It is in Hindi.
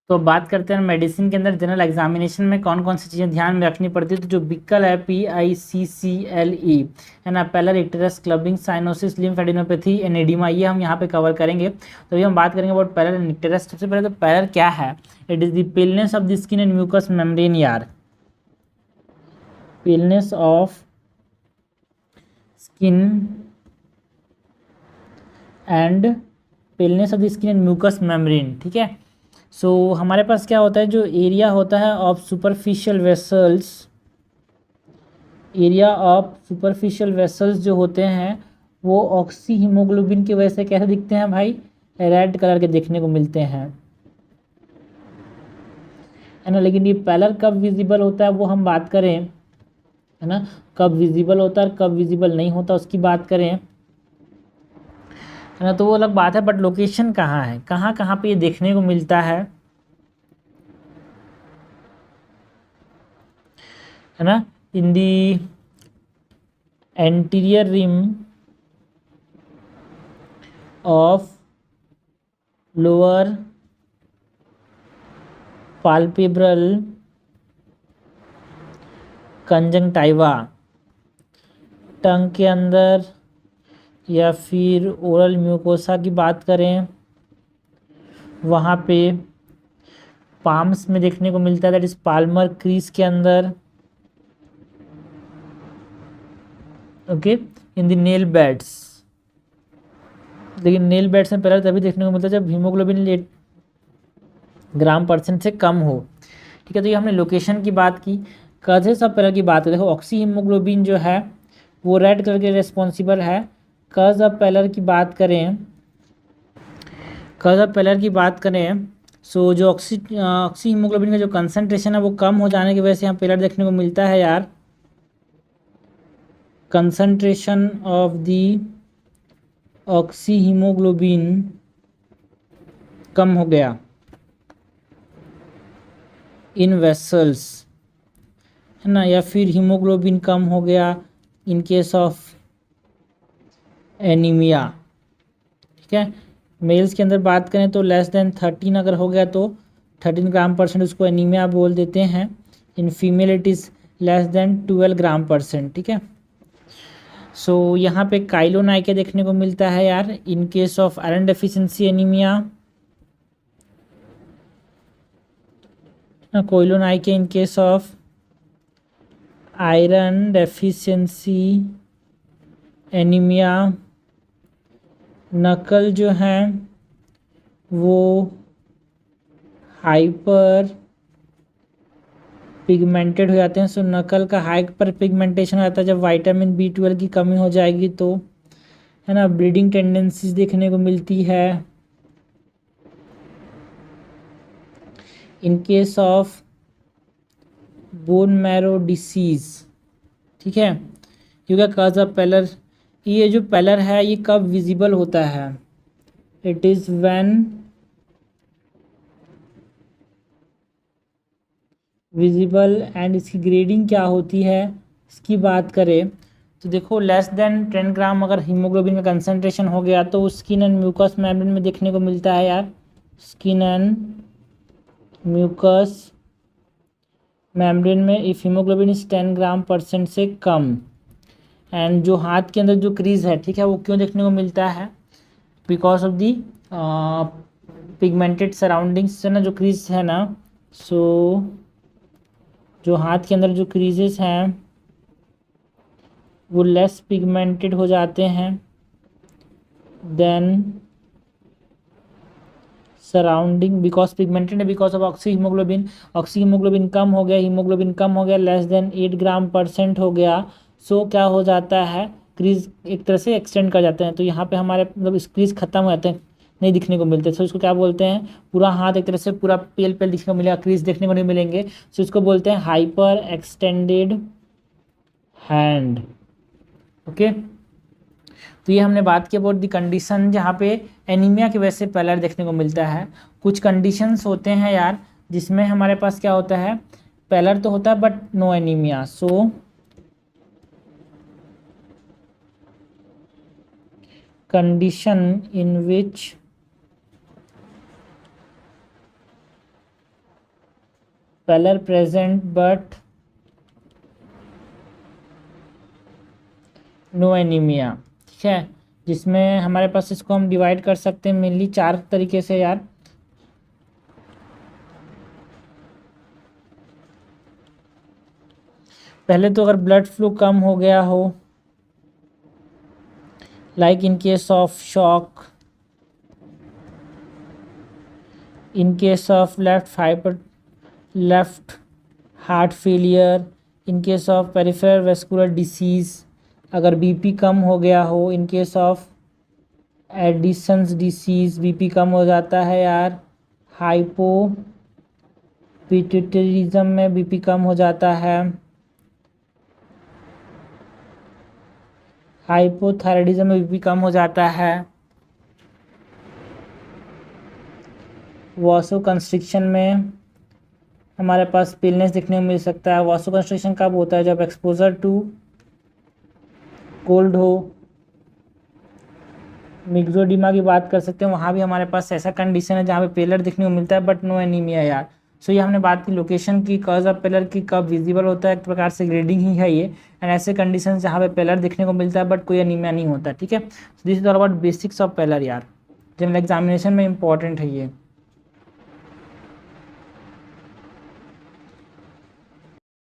तो बात करते हैं मेडिसिन के अंदर जनरल एग्जामिनेशन में कौन कौन सी चीज़ें ध्यान में रखनी पड़ती है। तो जो बिक्कल है PICCLE है ना, pallor icterus clubbing cyanosis lymphadenopathy and oedema, ये हम यहाँ पे कवर करेंगे। तो अभी हम बात करेंगे अबाउट पैलर एंड इक्टेरस। सबसे पहले तो पैलर क्या है, it is the paleness of the skin and mucous membrane यार, paleness of skin and paleness of the skin and mucous membrane, ठीक है। सो हमारे पास क्या होता है, जो एरिया होता है of superficial vessels, area of superficial vessels जो होते हैं वो ऑक्सी हीमोग्लोबिन की वजह से कैसे दिखते हैं भाई, रेड कलर के देखने को मिलते हैं, है ना। लेकिन ये पैलर कब विजिबल होता है वो हम बात करें, है ना, कब विजिबल होता है और कब विजिबल नहीं होता उसकी बात करें, है ना, तो वो अलग बात है। बट लोकेशन कहाँ है, कहाँ कहाँ पे ये देखने को मिलता है ना, in the anterior rim of lower palpebral conjunctiva, tongue के अंदर या फिर ओरल म्यूकोसा की बात करें वहाँ पे पाम्स में देखने को मिलता है, दैट इज पाल्मर क्रीज के अंदर, okay, in the nail beds. लेकिन नेल बेड्स में पहले तभी देखने को मिलता है जब हीमोग्लोबिन 8 ग्राम परसेंट से कम हो, ठीक है। तो ये हमने लोकेशन की बात की। कजे सब पहले की बात करें, देखो ऑक्सी हीमोग्लोबिन जो है वो रेड कलर के रिस्पॉन्सिबल है। कज ऑफ पेलर की बात करें, कज ऑफ पेलर की बात करें, सो जो ऑक्सी हीमोग्लोबिन का जो कंसनट्रेशन है वो कम हो जाने की वजह से यहाँ पेलर देखने को मिलता है यार। Concentration of the oxy haemoglobin कम हो गया इन वेसल्स, है ना, या फिर हीमोग्लोबिन कम हो गया इन केस ऑफ एनीमिया, ठीक है। मेल्स के अंदर बात करें तो लेस देन 13 अगर हो गया तो 13 ग्राम परसेंट उसको एनीमिया बोल देते हैं। In female it is less than 12 gram percent, ठीक है। सो यहाँ पे काइलोनाइके देखने को मिलता है यार in case of iron deficiency anaemia, koilonychia in case of iron deficiency anaemia. Knuckle जो है वो हाइपर पिगमेंटेड हो जाते हैं। सो नकल का हाइपर पिगमेंटेशन हो जाता है जब विटामिन B12 की कमी हो जाएगी तो, है ना। ब्लीडिंग टेंडेंसीज देखने को मिलती है इन case of bone marrow disease, ठीक है। क्योंकि काज ऑफ पेलर, ये जो पेलर है ये कब विजिबल होता है, it is when visible, and इसकी ग्रेडिंग क्या होती है इसकी बात करें तो देखो लेस देन 10 ग्राम अगर हीमोग्लोबिन का कंसनट्रेशन हो गया तो स्किन एंड म्यूकस मेम्ब्रेन में देखने को मिलता है यार, स्किन एंड म्यूकस मेम्ब्रेन में if haemoglobin is 10 gram percent से कम। एंड जो हाथ के अंदर जो क्रीज है, ठीक है, वो क्यों देखने को मिलता है, because of the pigmented surroundings, है ना, जो क्रीज है ना। सो जो हाथ के अंदर जो क्रीजेस हैं वो लेस पिगमेंटेड हो जाते हैं देन सराउंडिंग, बिकॉज पिगमेंटेड है because of oxy haemoglobin. Oxy haemoglobin कम हो गया, हीमोग्लोबिन कम हो गया, लेस देन 8 ग्राम परसेंट हो गया। सो क्या हो जाता है, क्रीज एक तरह से एक्सटेंड कर जाते हैं। तो यहाँ पे हमारे मतलब क्रीज खत्म हो जाते हैं, नहीं दिखने को मिलते। सो इसको क्या बोलते हैं, पूरा हाथ एक तरह से पूरा पेल पेल दिखने को मिलेगा, क्रीज देखने को नहीं मिलेंगे। सो इसको बोलते हैं हाइपर एक्सटेंडेड हैंड, ओके। तो ये हमने बात की अबाउट दी कंडीशन जहाँ पे एनीमिया की वजह से पेलर देखने को मिलता है। कुछ कंडीशंस होते हैं यार जिसमें हमारे पास क्या होता है, पेलर तो होता है but no anaemia. So condition in which pallor present but no anaemia, ठीक है, जिसमें हमारे पास इसको हम डिवाइड कर सकते हैं मेनली 4 तरीके से यार। पहले तो अगर ब्लड फ्लो कम हो गया हो, like in case of shock, in case of left heart failure, in case of peripheral vascular disease, अगर बीपी कम हो गया हो, in case of Addison's disease BP कम हो जाता है यार, हाइपोपिट्यूटरिज्म में बीपी कम हो जाता है, हाइपोथायराइडिज्म में बीपी कम हो जाता है, वासो कंस्ट्रिक्शन में हमारे पास पिलनेस देखने को मिल सकता है। वासो कंस्ट्रिक्शन कब होता है? जब एक्सपोजर टू कोल्ड हो। मिक्सोडिमा की बात कर सकते हैं, वहाँ भी हमारे पास ऐसा कंडीशन है जहाँ पे पेलर देखने को मिलता है बट नो एनीमिया यार। सो ये हमने बात की लोकेशन की, कॉज ऑफ पेलर की, कब विजिबल होता है, एक प्रकार से ग्रेडिंग ही है ये। एंड ऐसे कंडीशन जहाँ पे पेलर देखने को मिलता है बट कोई एनीमिया नहीं होता, ठीक है। This is all about basics of pallor यार, जनरल एग्जामिनेशन में इंपॉर्टेंट है ये।